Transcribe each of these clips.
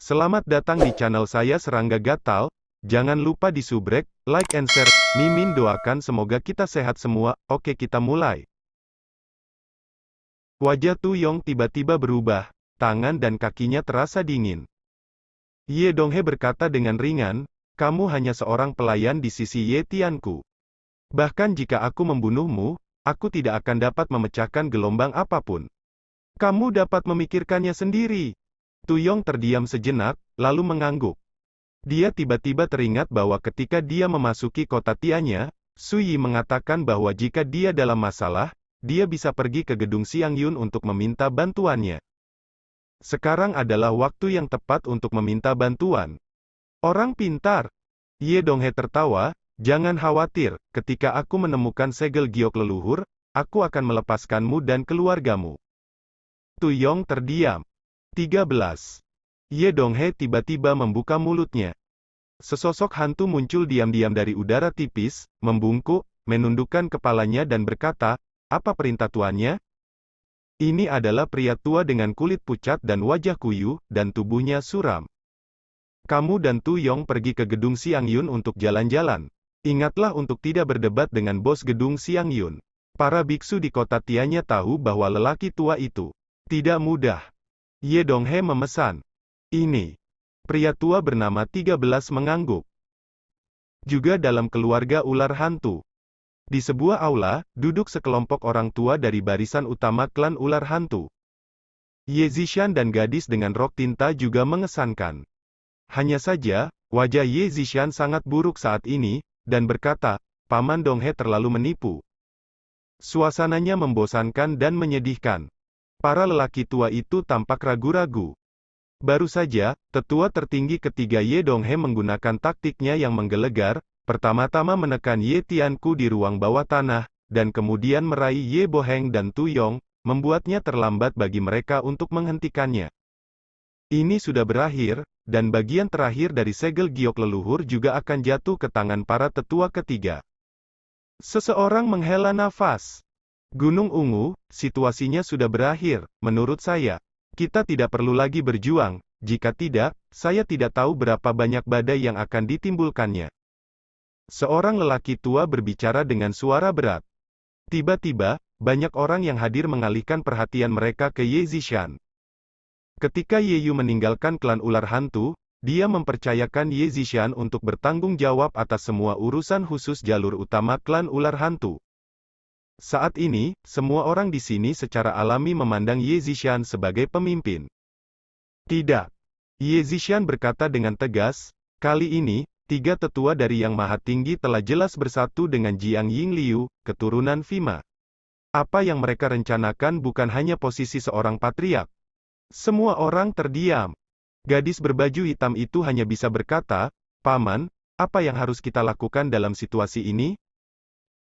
Selamat datang di channel saya Serangga Gatal. Jangan lupa di subrek, like and share. Mimin doakan semoga kita sehat semua. Oke, kita mulai. Wajah Tu Yong tiba-tiba berubah. Tangan dan kakinya terasa dingin. Ye Donghe berkata dengan ringan, kamu hanya seorang pelayan di sisi Ye Tianku. Bahkan jika aku membunuhmu, aku tidak akan dapat memecahkan gelombang apapun. Kamu dapat memikirkannya sendiri. Tu Yong terdiam sejenak, lalu mengangguk. Dia tiba-tiba teringat bahwa ketika dia memasuki kota Tianya, Su Yi mengatakan bahwa jika dia dalam masalah, dia bisa pergi ke gedung Xiang Yun untuk meminta bantuannya. Sekarang adalah waktu yang tepat untuk meminta bantuan. Orang pintar. Ye Donghe tertawa, jangan khawatir, ketika aku menemukan segel giok leluhur, aku akan melepaskanmu dan keluargamu. Tu Yong terdiam. 13. Ye Donghe tiba-tiba membuka mulutnya. Sesosok hantu muncul diam-diam dari udara tipis, membungkuk, menundukkan kepalanya dan berkata, apa perintah tuannya? Ini adalah pria tua dengan kulit pucat dan wajah kuyu, dan tubuhnya suram. Kamu dan Tu Yong pergi ke gedung Xiang Yun untuk jalan-jalan. Ingatlah untuk tidak berdebat dengan bos gedung Xiang Yun. Para biksu di kota Tianya tahu bahwa lelaki tua itu tidak mudah. Ye Donghe memesan. Ini. Pria tua bernama 13 mengangguk. Juga dalam keluarga ular hantu. Di sebuah aula, duduk sekelompok orang tua dari barisan utama klan ular hantu. Ye Zishan dan gadis dengan rok tinta juga mengesankan. Hanya saja, wajah Ye Zishan sangat buruk saat ini, dan berkata, Paman Donghe terlalu menipu. Suasananya membosankan dan menyedihkan. Para lelaki tua itu tampak ragu-ragu. Baru saja, tetua tertinggi ketiga Ye Donghe menggunakan taktiknya yang menggelegar, pertama-tama menekan Ye Tianku di ruang bawah tanah, dan kemudian meraih Ye Boheng dan Tu Yong, membuatnya terlambat bagi mereka untuk menghentikannya. Ini sudah berakhir, dan bagian terakhir dari segel giok leluhur juga akan jatuh ke tangan para tetua ketiga. Seseorang menghela nafas. Gunung Ungu, situasinya sudah berakhir, menurut saya. Kita tidak perlu lagi berjuang, jika tidak, saya tidak tahu berapa banyak badai yang akan ditimbulkannya. Seorang lelaki tua berbicara dengan suara berat. Tiba-tiba, banyak orang yang hadir mengalihkan perhatian mereka ke Ye Zishan. Ketika Ye Yu meninggalkan klan ular hantu, dia mempercayakan Ye Zishan untuk bertanggung jawab atas semua urusan khusus jalur utama klan ular hantu. Saat ini, semua orang di sini secara alami memandang Ye Zishan sebagai pemimpin. Tidak. Ye Zishan berkata dengan tegas, kali ini, tiga tetua dari Yang Maha Tinggi telah jelas bersatu dengan Jiang Yingliu, keturunan Fima. Apa yang mereka rencanakan bukan hanya posisi seorang patriark. Semua orang terdiam. Gadis berbaju hitam itu hanya bisa berkata, Paman, apa yang harus kita lakukan dalam situasi ini?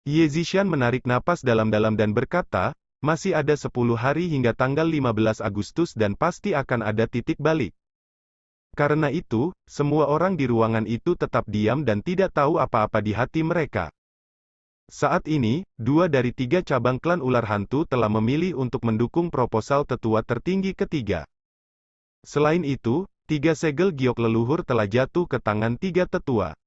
Ye Zishan menarik napas dalam-dalam dan berkata, masih ada 10 hari hingga tanggal 15 Agustus dan pasti akan ada titik balik. Karena itu, semua orang di ruangan itu tetap diam dan tidak tahu apa-apa di hati mereka. Saat ini, 2 dari 3 cabang klan ular hantu telah memilih untuk mendukung proposal tetua tertinggi ketiga. Selain itu, 3 segel giok leluhur telah jatuh ke tangan 3 tetua.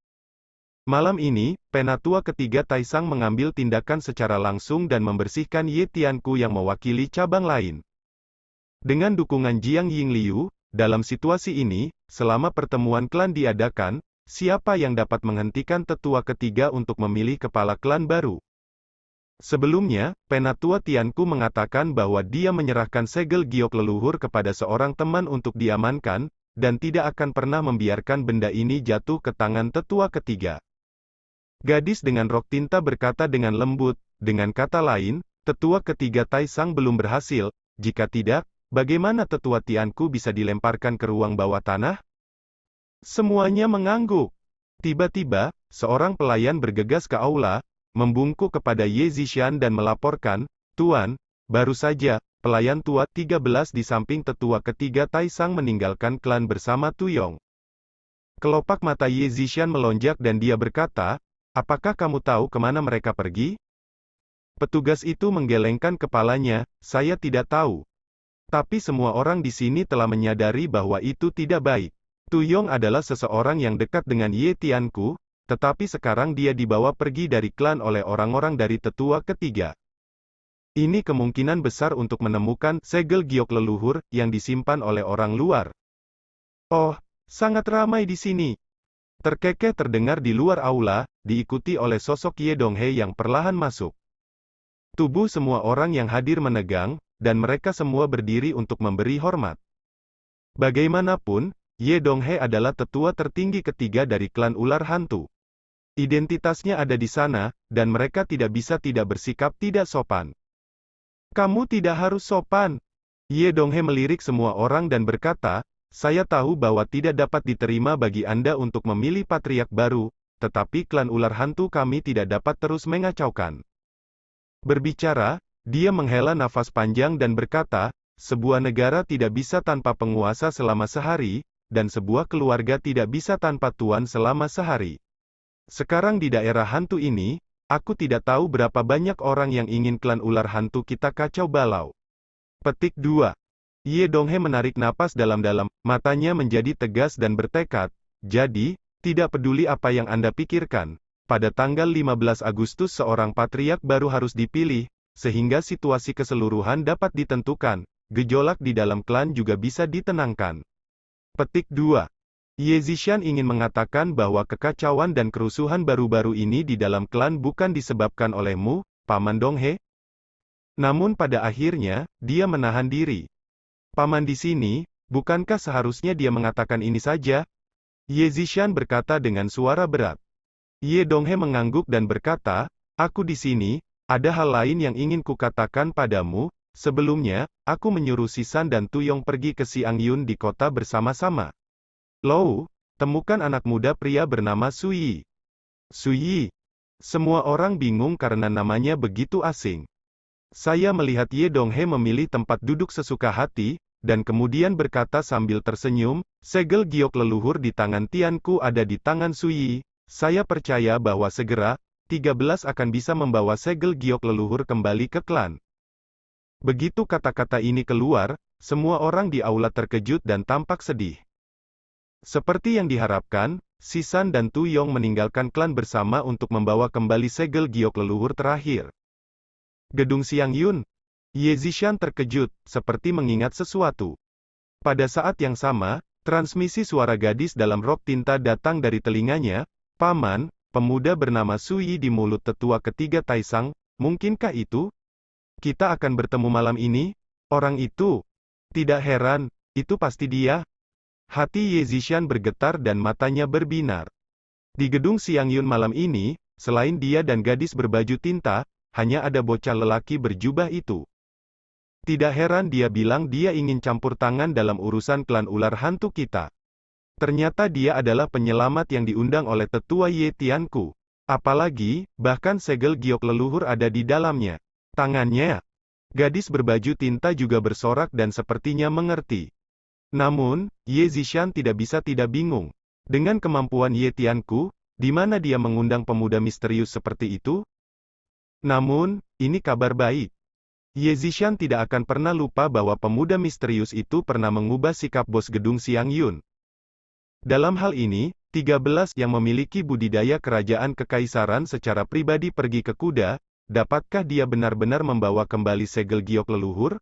Malam ini, penatua ketiga Taisang mengambil tindakan secara langsung dan membersihkan Ye Tianku yang mewakili cabang lain. Dengan dukungan Jiang Yingliu, dalam situasi ini, selama pertemuan klan diadakan, siapa yang dapat menghentikan tetua ketiga untuk memilih kepala klan baru? Sebelumnya, penatua Tianku mengatakan bahwa dia menyerahkan segel giok leluhur kepada seorang teman untuk diamankan, dan tidak akan pernah membiarkan benda ini jatuh ke tangan tetua ketiga. Gadis dengan rok tinta berkata dengan lembut, dengan kata lain, tetua ketiga Taisang belum berhasil, jika tidak, bagaimana tetua Tianku bisa dilemparkan ke ruang bawah tanah? Semuanya mengangguk. Tiba-tiba, seorang pelayan bergegas ke aula, membungkuk kepada Ye Zishan dan melaporkan, Tuan, baru saja, pelayan tua 13 di samping tetua ketiga Taisang meninggalkan klan bersama Tu Yong. Kelopak mata Ye Zishan melonjak dan dia berkata, apakah kamu tahu kemana mereka pergi? Petugas itu menggelengkan kepalanya, saya tidak tahu. Tapi semua orang di sini telah menyadari bahwa itu tidak baik. Tu Yong adalah seseorang yang dekat dengan Ye Tianku, tetapi sekarang dia dibawa pergi dari klan oleh orang-orang dari tetua ketiga. Ini kemungkinan besar untuk menemukan segel giok leluhur yang disimpan oleh orang luar. Oh, sangat ramai di sini. Terkekeh terdengar di luar aula, diikuti oleh sosok Ye Donghe yang perlahan masuk. Tubuh semua orang yang hadir menegang, dan mereka semua berdiri untuk memberi hormat. Bagaimanapun, Ye Donghe adalah tetua tertinggi ketiga dari klan ular hantu. Identitasnya ada di sana, dan mereka tidak bisa tidak bersikap tidak sopan. Kamu tidak harus sopan. Ye Donghe melirik semua orang dan berkata, saya tahu bahwa tidak dapat diterima bagi Anda untuk memilih patriark baru, tetapi klan ular hantu kami tidak dapat terus mengacaukan. Berbicara, dia menghela nafas panjang dan berkata, sebuah negara tidak bisa tanpa penguasa selama sehari, dan sebuah keluarga tidak bisa tanpa tuan selama sehari. Sekarang di daerah hantu ini, aku tidak tahu berapa banyak orang yang ingin klan ular hantu kita kacau balau. Petik 2. Ye Donghe menarik napas dalam-dalam, matanya menjadi tegas dan bertekad, jadi, tidak peduli apa yang Anda pikirkan, pada tanggal 15 Agustus seorang patriark baru harus dipilih, sehingga situasi keseluruhan dapat ditentukan, gejolak di dalam klan juga bisa ditenangkan. Petik 2. Ye Zishan ingin mengatakan bahwa kekacauan dan kerusuhan baru-baru ini di dalam klan bukan disebabkan olehmu, Paman Donghe. Namun pada akhirnya, dia menahan diri. Paman di sini, bukankah seharusnya dia mengatakan ini saja? Ye Zishan berkata dengan suara berat. Ye Donghe mengangguk dan berkata, aku di sini, ada hal lain yang ingin kukatakan padamu. Sebelumnya, aku menyuruh Sisan dan Tu Yong pergi ke Xiangyun di kota bersama-sama. Lou, temukan anak muda pria bernama Suyi. Suyi. Semua orang bingung karena namanya begitu asing. Saya melihat Ye Donghe memilih tempat duduk sesuka hati, dan kemudian berkata sambil tersenyum, segel giok leluhur di tangan Tianku ada di tangan Suyi. Saya percaya bahwa segera, 13 akan bisa membawa segel giok leluhur kembali ke klan. Begitu kata-kata ini keluar, semua orang di aula terkejut dan tampak sedih. Seperti yang diharapkan, Sisan dan Tu Yong meninggalkan klan bersama untuk membawa kembali segel giok leluhur terakhir. Gedung Xiangyun. Ye Zishan terkejut, seperti mengingat sesuatu. Pada saat yang sama, transmisi suara gadis dalam rok tinta datang dari telinganya. Paman, pemuda bernama Suyi di mulut tetua ketiga Taisang, mungkinkah itu? Kita akan bertemu malam ini? Orang itu? Tidak heran, itu pasti dia. Hati Ye Zishan bergetar dan matanya berbinar. Di gedung Xiangyun malam ini, selain dia dan gadis berbaju tinta, hanya ada bocah lelaki berjubah itu. Tidak heran dia bilang dia ingin campur tangan dalam urusan klan ular hantu kita. Ternyata dia adalah penyelamat yang diundang oleh tetua Ye Tianku. Apalagi, bahkan segel giok leluhur ada di dalamnya. Tangannya. Gadis berbaju tinta juga bersorak dan sepertinya mengerti. Namun, Ye Zishan tidak bisa tidak bingung. Dengan kemampuan Ye Tianku, di mana dia mengundang pemuda misterius seperti itu? Namun, ini kabar baik. Ye Zishan tidak akan pernah lupa bahwa pemuda misterius itu pernah mengubah sikap bos gedung Xiangyun. Dalam hal ini, 13 yang memiliki budidaya kerajaan kekaisaran secara pribadi pergi ke kuda, dapatkah dia benar-benar membawa kembali segel giok leluhur?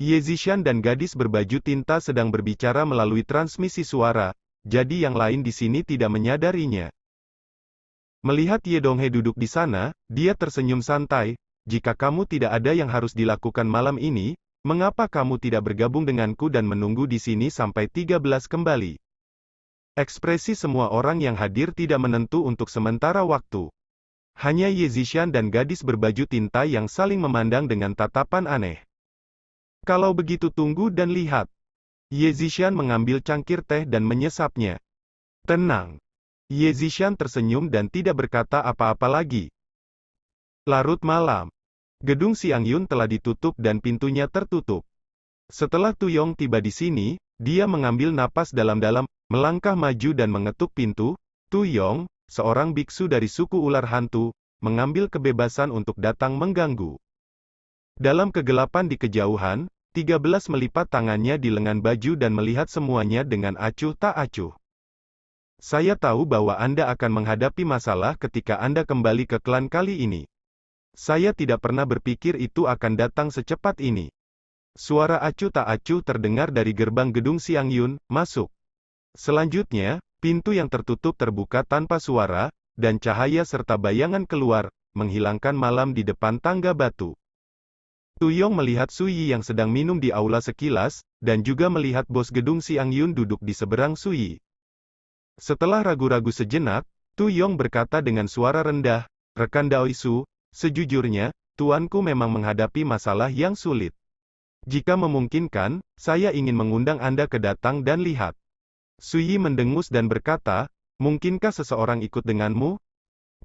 Ye Zishan dan gadis berbaju tinta sedang berbicara melalui transmisi suara, jadi yang lain di sini tidak menyadarinya. Melihat Ye Donghe duduk di sana, dia tersenyum santai, jika kamu tidak ada yang harus dilakukan malam ini, mengapa kamu tidak bergabung denganku dan menunggu di sini sampai 13 kembali? Ekspresi semua orang yang hadir tidak menentu untuk sementara waktu. Hanya Ye Zishan dan gadis berbaju tinta yang saling memandang dengan tatapan aneh. Kalau begitu tunggu dan lihat. Ye Zishan mengambil cangkir teh dan menyesapnya. Tenang. Ye Zishan tersenyum dan tidak berkata apa-apa lagi. Larut malam. Gedung Xiangyun telah ditutup dan pintunya tertutup. Setelah Tu Yong tiba di sini, dia mengambil napas dalam-dalam, melangkah maju dan mengetuk pintu. Tu Yong, seorang biksu dari suku ular hantu, mengambil kebebasan untuk datang mengganggu. Dalam kegelapan di kejauhan, 13 melipat tangannya di lengan baju dan melihat semuanya dengan acuh tak acuh. Saya tahu bahwa Anda akan menghadapi masalah ketika Anda kembali ke klan kali ini. Saya tidak pernah berpikir itu akan datang secepat ini. Suara acuh tak acuh terdengar dari gerbang gedung Xiangyun, masuk. Selanjutnya, pintu yang tertutup terbuka tanpa suara, dan cahaya serta bayangan keluar, menghilangkan malam di depan tangga batu. Tu Yong melihat Su Yi yang sedang minum di aula sekilas, dan juga melihat bos gedung Xiangyun duduk di seberang Su Yi. Setelah ragu-ragu sejenak, Tu Yong berkata dengan suara rendah, "Rekan Dao Su, sejujurnya, tuanku memang menghadapi masalah yang sulit. Jika memungkinkan, saya ingin mengundang Anda ke datang dan lihat." Su Yi mendengus dan berkata, "Mungkinkah seseorang ikut denganmu?"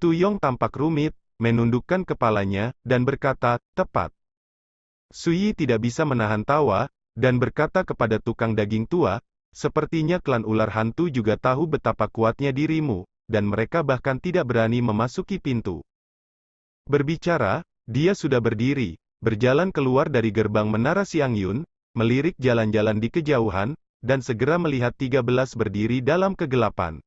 Tu Yong tampak rumit, menundukkan kepalanya, dan berkata, "Tepat." Su Yi tidak bisa menahan tawa, dan berkata kepada tukang daging tua, "Sepertinya klan ular hantu juga tahu betapa kuatnya dirimu, dan mereka bahkan tidak berani memasuki pintu." Berbicara, dia sudah berdiri, berjalan keluar dari gerbang menara Xiangyun, melirik jalan-jalan di kejauhan, dan segera melihat 13 berdiri dalam kegelapan.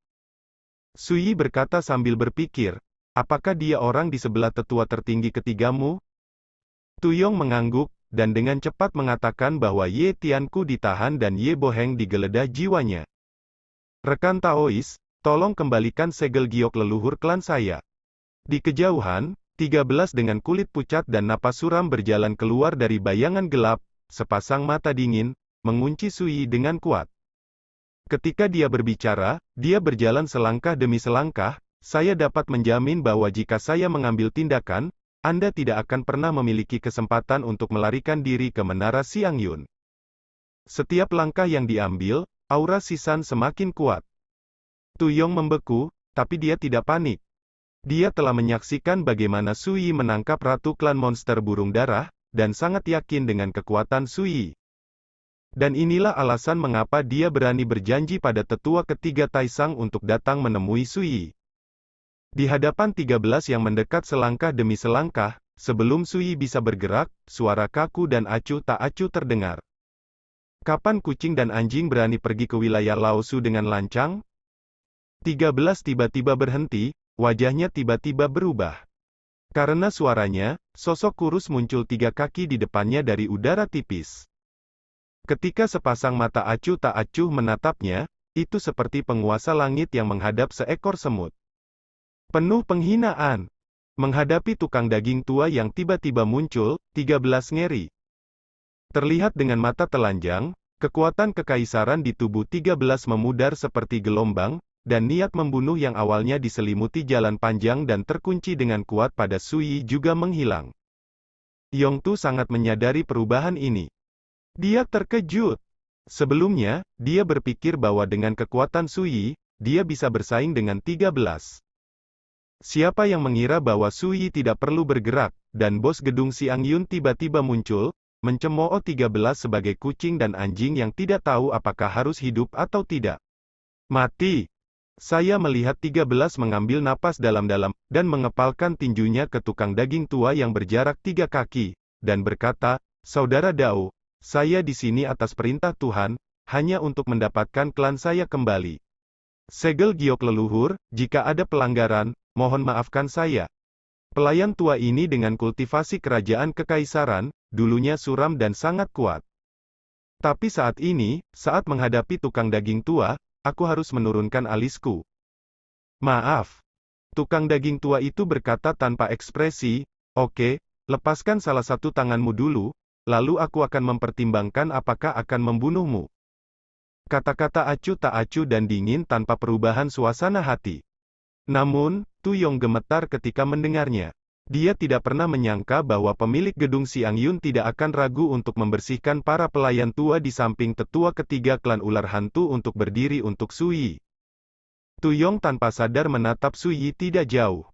Su Yi berkata sambil berpikir, "Apakah dia orang di sebelah tetua tertinggi ketigamu?" Tu Yong mengangguk, dan dengan cepat mengatakan bahwa Ye Tianku ditahan dan Ye Boheng digeledah jiwanya. "Rekan Taois, tolong kembalikan segel giok leluhur klan saya." Di kejauhan, 13 dengan kulit pucat dan napas suram berjalan keluar dari bayangan gelap, sepasang mata dingin, mengunci Su Yi dengan kuat. Ketika dia berbicara, dia berjalan selangkah demi selangkah, "Saya dapat menjamin bahwa jika saya mengambil tindakan, Anda tidak akan pernah memiliki kesempatan untuk melarikan diri ke menara Xiangyun." Setiap langkah yang diambil, aura Sisan semakin kuat. Tu Yong membeku, tapi dia tidak panik. Dia telah menyaksikan bagaimana Su Yi menangkap Ratu Klan Monster Burung Darah, dan sangat yakin dengan kekuatan Su Yi. Dan inilah alasan mengapa dia berani berjanji pada tetua ketiga Taisang untuk datang menemui Su Yi. Di hadapan 13 yang mendekat selangkah demi selangkah, sebelum Su Yi bisa bergerak, suara kaku dan acuh tak acuh terdengar. "Kapan kucing dan anjing berani pergi ke wilayah Lao Su dengan lancang?" 13 tiba-tiba berhenti, wajahnya tiba-tiba berubah. Karena suaranya, sosok kurus muncul 3 kaki di depannya dari udara tipis. Ketika sepasang mata acuh tak acuh menatapnya, itu seperti penguasa langit yang menghadap seekor semut. Penuh penghinaan. Menghadapi tukang daging tua yang tiba-tiba muncul, 13 ngeri. Terlihat dengan mata telanjang, kekuatan kekaisaran di tubuh 13 memudar seperti gelombang, dan niat membunuh yang awalnya diselimuti jalan panjang dan terkunci dengan kuat pada Su Yi juga menghilang. Yongtu sangat menyadari perubahan ini. Dia terkejut. Sebelumnya, dia berpikir bahwa dengan kekuatan Su Yi, dia bisa bersaing dengan 13. Siapa yang mengira bahwa Su Yi tidak perlu bergerak, dan bos gedung Xiangyun tiba-tiba muncul, mencemooh 13 sebagai kucing dan anjing yang tidak tahu apakah harus hidup atau tidak. "Mati!" Saya melihat 13 mengambil napas dalam-dalam, dan mengepalkan tinjunya ke tukang daging tua yang berjarak 3 kaki, dan berkata, "Saudara Dao, saya di sini atas perintah Tuhan, hanya untuk mendapatkan klan saya kembali. Segel giok leluhur, jika ada pelanggaran, mohon maafkan saya." Pelayan tua ini dengan kultivasi kerajaan kekaisaran, dulunya suram dan sangat kuat. Tapi saat ini, saat menghadapi tukang daging tua, aku harus menurunkan alisku. "Maaf." Tukang daging tua itu berkata tanpa ekspresi, "Oke, lepaskan salah satu tanganmu dulu, lalu aku akan mempertimbangkan apakah akan membunuhmu." Kata-kata acuh tak acuh dan dingin tanpa perubahan suasana hati. Namun, Tu Yong gemetar ketika mendengarnya. Dia tidak pernah menyangka bahwa pemilik gedung Xiangyun tidak akan ragu untuk membersihkan para pelayan tua di samping tetua ketiga klan ular hantu untuk berdiri untuk Su Yi. Tu Yong tanpa sadar menatap Su Yi tidak jauh.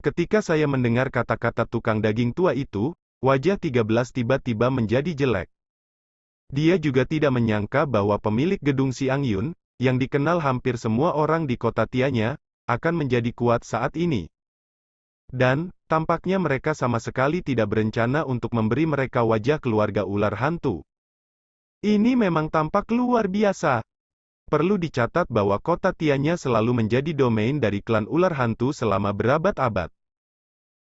Ketika saya mendengar kata-kata tukang daging tua itu, wajah 13 tiba-tiba menjadi jelek. Dia juga tidak menyangka bahwa pemilik gedung Xiangyun, yang dikenal hampir semua orang di kota Tianya, akan menjadi kuat saat ini. Dan, tampaknya mereka sama sekali tidak berencana untuk memberi mereka wajah keluarga ular hantu. Ini memang tampak luar biasa. Perlu dicatat bahwa kota Tianya selalu menjadi domain dari klan ular hantu selama berabad-abad.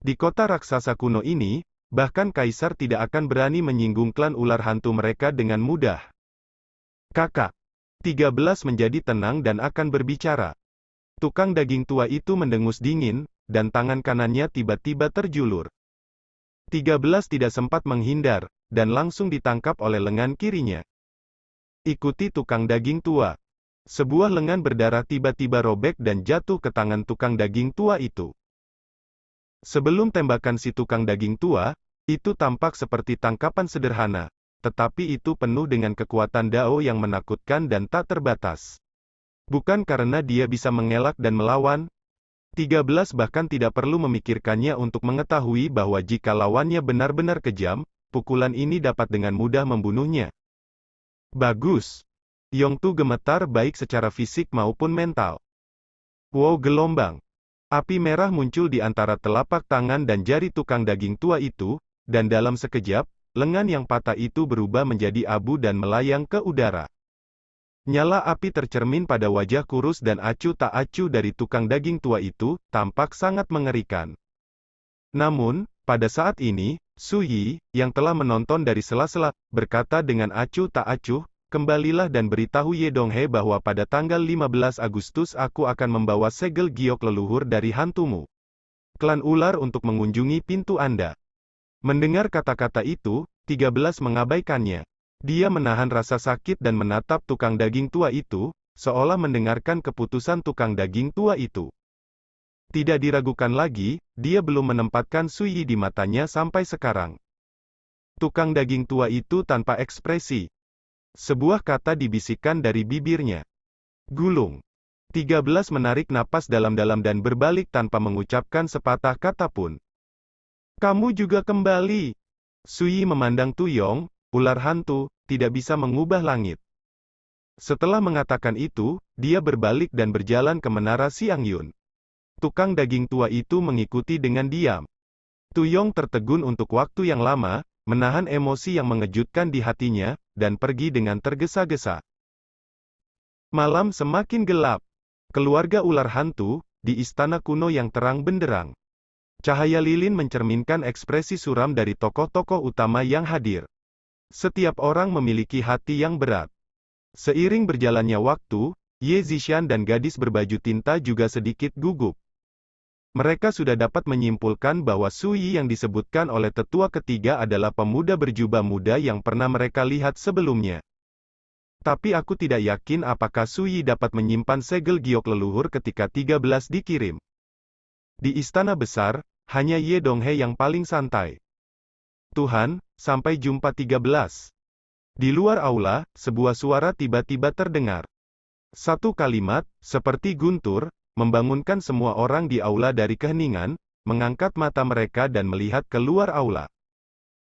Di kota raksasa kuno ini, bahkan kaisar tidak akan berani menyinggung klan ular hantu mereka dengan mudah. Kakak 13 menjadi tenang dan akan berbicara. Tukang daging tua itu mendengus dingin, dan tangan kanannya tiba-tiba terjulur. 13 tidak sempat menghindar, dan langsung ditangkap oleh lengan kirinya. Ikuti tukang daging tua. Sebuah lengan berdarah tiba-tiba robek dan jatuh ke tangan tukang daging tua itu. Sebelum tembakan si tukang daging tua, itu tampak seperti tangkapan sederhana, tetapi itu penuh dengan kekuatan Dao yang menakutkan dan tak terbatas. Bukan karena dia bisa mengelak dan melawan, 13 bahkan tidak perlu memikirkannya untuk mengetahui bahwa jika lawannya benar-benar kejam, pukulan ini dapat dengan mudah membunuhnya. Bagus. Yongtu gemetar baik secara fisik maupun mental. Wow, gelombang. Api merah muncul di antara telapak tangan dan jari tukang daging tua itu, dan dalam sekejap, lengan yang patah itu berubah menjadi abu dan melayang ke udara. Nyala api tercermin pada wajah kurus dan acuh tak acuh dari tukang daging tua itu, tampak sangat mengerikan. Namun, pada saat ini, Su Yi, yang telah menonton dari sela-sela, berkata dengan acuh tak acuh, "Kembalilah dan beritahu Ye Donghe bahwa pada tanggal 15 Agustus aku akan membawa segel giok leluhur dari hantumu. Klan ular untuk mengunjungi pintu Anda." Mendengar kata-kata itu, 13 mengabaikannya. Dia menahan rasa sakit dan menatap tukang daging tua itu, seolah mendengarkan keputusan tukang daging tua itu. Tidak diragukan lagi, dia belum menempatkan Su Yi di matanya sampai sekarang. Tukang daging tua itu tanpa ekspresi. Sebuah kata dibisikkan dari bibirnya. Gulung. 13 menarik napas dalam-dalam dan berbalik tanpa mengucapkan sepatah kata pun. Kamu juga kembali. Su Yi memandang Tu Yong, ular hantu, tidak bisa mengubah langit. Setelah mengatakan itu, dia berbalik dan berjalan ke menara Xiangyun. Tukang daging tua itu mengikuti dengan diam. Tu Yong tertegun untuk waktu yang lama, menahan emosi yang mengejutkan di hatinya, dan pergi dengan tergesa-gesa. Malam semakin gelap. Keluarga ular hantu, di istana kuno yang terang benderang. Cahaya lilin mencerminkan ekspresi suram dari tokoh-tokoh utama yang hadir. Setiap orang memiliki hati yang berat. Seiring berjalannya waktu, Ye Zishan dan gadis berbaju tinta juga sedikit gugup. Mereka sudah dapat menyimpulkan bahwa Su Yi yang disebutkan oleh tetua ketiga adalah pemuda berjubah muda yang pernah mereka lihat sebelumnya. Tapi aku tidak yakin apakah Su Yi dapat menyimpan segel giok leluhur ketika 13 dikirim. Di istana besar, hanya Ye Donghe yang paling santai. Tuhan, sampai jumpa 13. Di luar aula, sebuah suara tiba-tiba terdengar. Satu kalimat, seperti guntur, membangunkan semua orang di aula dari keheningan, mengangkat mata mereka dan melihat keluar aula.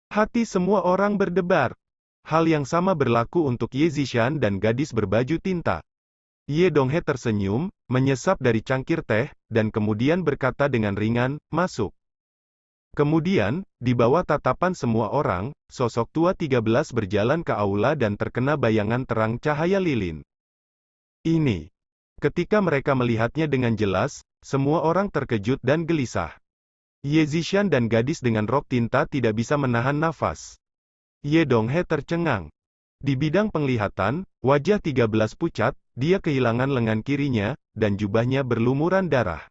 Hati semua orang berdebar. Hal yang sama berlaku untuk Ye Zishan dan gadis berbaju tinta. Ye Donghe tersenyum, menyesap dari cangkir teh, dan kemudian berkata dengan ringan, "Masuk." Kemudian, di bawah tatapan semua orang, sosok tua 13 berjalan ke aula dan terkena bayangan terang cahaya lilin. Ini. Ketika mereka melihatnya dengan jelas, semua orang terkejut dan gelisah. Ye Zishan dan gadis dengan rok tinta tidak bisa menahan nafas. Ye Donghe tercengang. Di bidang penglihatan, wajah 13 pucat, dia kehilangan lengan kirinya, dan jubahnya berlumuran darah.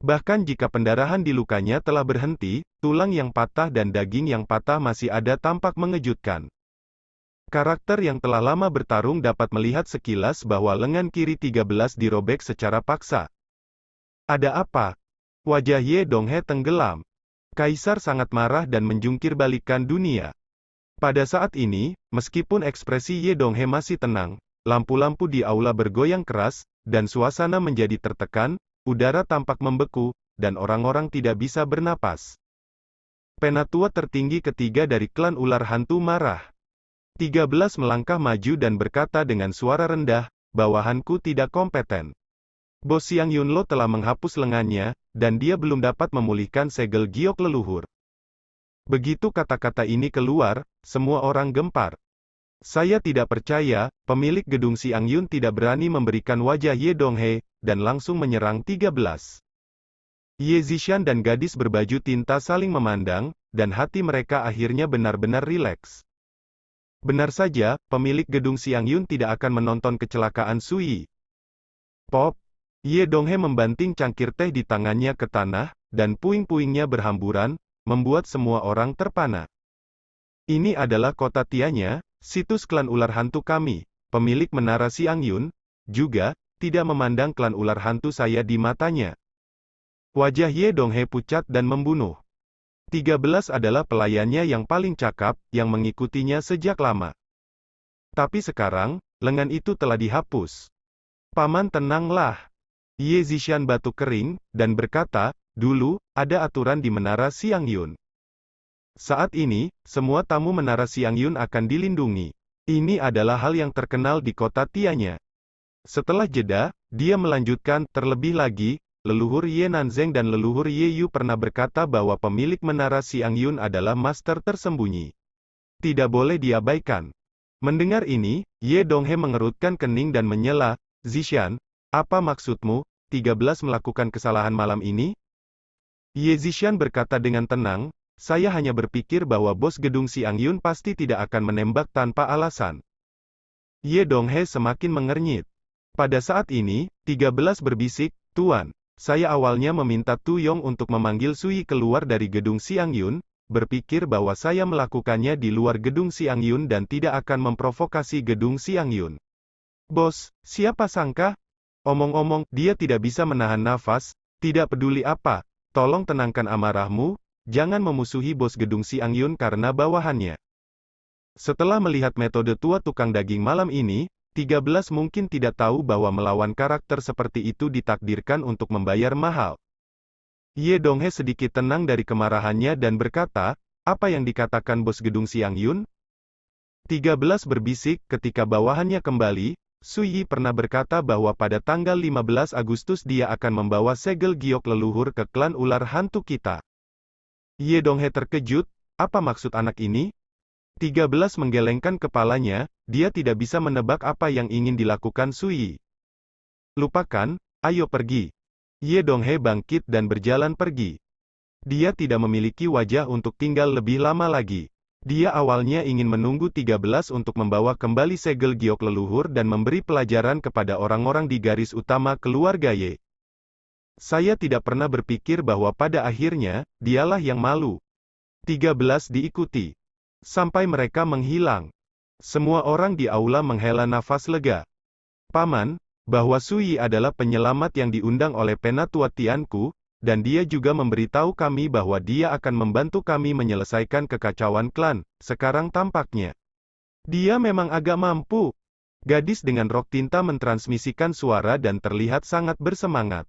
Bahkan jika pendarahan di lukanya telah berhenti, tulang yang patah dan daging yang patah masih ada tampak mengejutkan. Karakter yang telah lama bertarung dapat melihat sekilas bahwa lengan kiri 13 dirobek secara paksa. Ada apa? Wajah Ye Donghe tenggelam. Kaisar sangat marah dan menjungkir balikan dunia. Pada saat ini, meskipun ekspresi Ye Donghe masih tenang, lampu-lampu di aula bergoyang keras, dan suasana menjadi tertekan, udara tampak membeku, dan orang-orang tidak bisa bernapas. Penatua tertinggi ketiga dari klan ular hantu marah. 13 melangkah maju dan berkata dengan suara rendah, "Bawahanku tidak kompeten. Bos Xiang Yunlo telah menghapus lengannya, dan dia belum dapat memulihkan segel giok leluhur. Begitu kata-kata ini keluar, semua orang gempar. Saya tidak percaya, pemilik gedung Xiang Yun tidak berani memberikan wajah Ye Donghe, dan langsung menyerang 13. Ye Zishan dan gadis berbaju tinta saling memandang, dan hati mereka akhirnya benar-benar rileks. Benar saja, pemilik gedung Xiang Yun tidak akan menonton kecelakaan Sui. Pop! Ye Donghe membanting cangkir teh di tangannya ke tanah, dan puing-puingnya berhamburan, membuat semua orang terpana. Ini adalah kota Tianya, situs klan ular hantu kami. Pemilik menara Xiang Yun, juga, tidak memandang klan ular hantu saya di matanya. Wajah Ye Donghe pucat dan membunuh. 13 adalah pelayannya yang paling cakap, yang mengikutinya sejak lama. Tapi sekarang, lengan itu telah dihapus. Paman tenanglah. Ye Zishan batuk kering, dan berkata, dulu, ada aturan di menara Xiang Yun. Saat ini, semua tamu menara Xiang Yun akan dilindungi. Ini adalah hal yang terkenal di kota Tianya. Setelah jeda, dia melanjutkan, terlebih lagi, leluhur Ye Nanzeng dan leluhur Ye Yu pernah berkata bahwa pemilik menara Xiang Yun adalah master tersembunyi. Tidak boleh diabaikan. Mendengar ini, Ye Donghe mengerutkan kening dan menyela, Zishan, apa maksudmu, 13 melakukan kesalahan malam ini? Ye Zishan berkata dengan tenang, saya hanya berpikir bahwa bos gedung Xiang Yun pasti tidak akan menembak tanpa alasan. Ye Donghe semakin mengernyit. Pada saat ini, 13 berbisik, Tuan. Saya awalnya meminta Tu Yong untuk memanggil Sui keluar dari gedung Xiang Yun, berpikir bahwa saya melakukannya di luar gedung Xiang Yun dan tidak akan memprovokasi gedung Xiang Yun. Bos, siapa sangka? Omong-omong, dia tidak bisa menahan nafas, tidak peduli apa, tolong tenangkan amarahmu, jangan memusuhi bos gedung Xiang Yun karena bawahannya. Setelah melihat metode tua tukang daging malam ini, 13 mungkin tidak tahu bahwa melawan karakter seperti itu ditakdirkan untuk membayar mahal. Ye Donghe sedikit tenang dari kemarahannya dan berkata, apa yang dikatakan bos gedung Xiang Yun? 13 berbisik, ketika bawahannya kembali, Sui Yi pernah berkata bahwa pada tanggal 15 Agustus dia akan membawa segel giok leluhur ke klan ular hantu kita. Ye Donghe terkejut, apa maksud anak ini? 13 menggelengkan kepalanya, dia tidak bisa menebak apa yang ingin dilakukan Sui Yi. Lupakan, ayo pergi. Ye Donghe bangkit dan berjalan pergi. Dia tidak memiliki wajah untuk tinggal lebih lama lagi. Dia awalnya ingin menunggu 13 untuk membawa kembali segel giok leluhur dan memberi pelajaran kepada orang-orang di garis utama keluarga Ye. Saya tidak pernah berpikir bahwa pada akhirnya, dialah yang malu. 13 diikuti. Sampai mereka menghilang. Semua orang di aula menghela nafas lega. Paman, bahwa Sui Yi adalah penyelamat yang diundang oleh Penatua Tianku, dan dia juga memberitahu kami bahwa dia akan membantu kami menyelesaikan kekacauan klan, sekarang tampaknya. Dia memang agak mampu. Gadis dengan rok tinta mentransmisikan suara dan terlihat sangat bersemangat.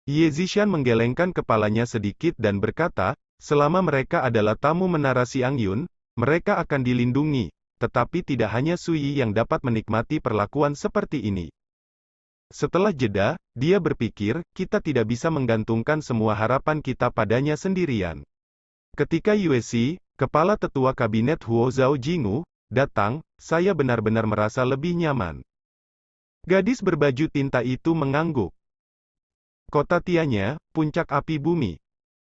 Ye Zishan menggelengkan kepalanya sedikit dan berkata, selama mereka adalah tamu menara Xiang Yun, mereka akan dilindungi, tetapi tidak hanya Sui Yi yang dapat menikmati perlakuan seperti ini. Setelah jeda, dia berpikir, kita tidak bisa menggantungkan semua harapan kita padanya sendirian. Ketika Yue Xi, kepala tetua kabinet Huo Zhao Jingu, datang, saya benar-benar merasa lebih nyaman. Gadis berbaju tinta itu mengangguk. Kota Tianya, puncak api bumi.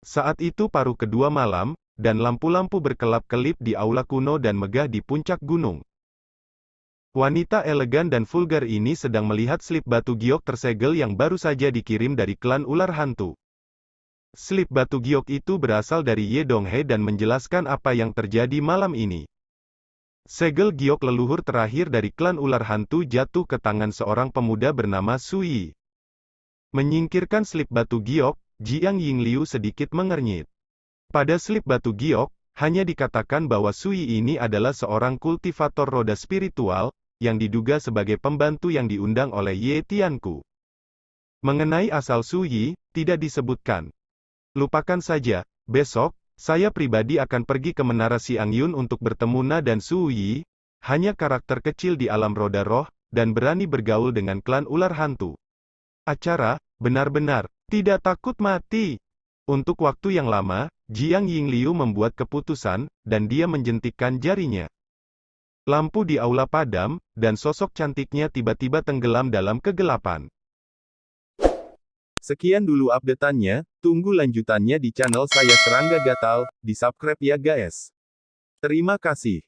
Saat itu paruh kedua malam, dan lampu-lampu berkelap-kelip di aula kuno dan megah di puncak gunung. Wanita elegan dan vulgar ini sedang melihat slip batu giok tersegel yang baru saja dikirim dari klan ular hantu. Slip batu giok itu berasal dari Ye Donghe dan menjelaskan apa yang terjadi malam ini. Segel giok leluhur terakhir dari klan ular hantu jatuh ke tangan seorang pemuda bernama Sui Yi. Menyingkirkan slip batu giok, Jiang Yingliu sedikit mengernyit. Pada slip batu giok, hanya dikatakan bahwa Sui Yi ini adalah seorang kultivator roda spiritual, yang diduga sebagai pembantu yang diundang oleh Ye Tianku. Mengenai asal Sui Yi, tidak disebutkan. Lupakan saja, besok, saya pribadi akan pergi ke menara Xiang Yun untuk bertemu Na dan Sui Yi, hanya karakter kecil di alam roda roh, dan berani bergaul dengan klan ular hantu. Acara, benar-benar, tidak takut mati. Untuk waktu yang lama, Jiang Yingliu membuat keputusan, dan dia menjentikkan jarinya. Lampu di aula padam, dan sosok cantiknya tiba-tiba tenggelam dalam kegelapan. Sekian dulu update-annya, tunggu lanjutannya di channel saya Serangga Gatal, di subscribe ya guys. Terima kasih.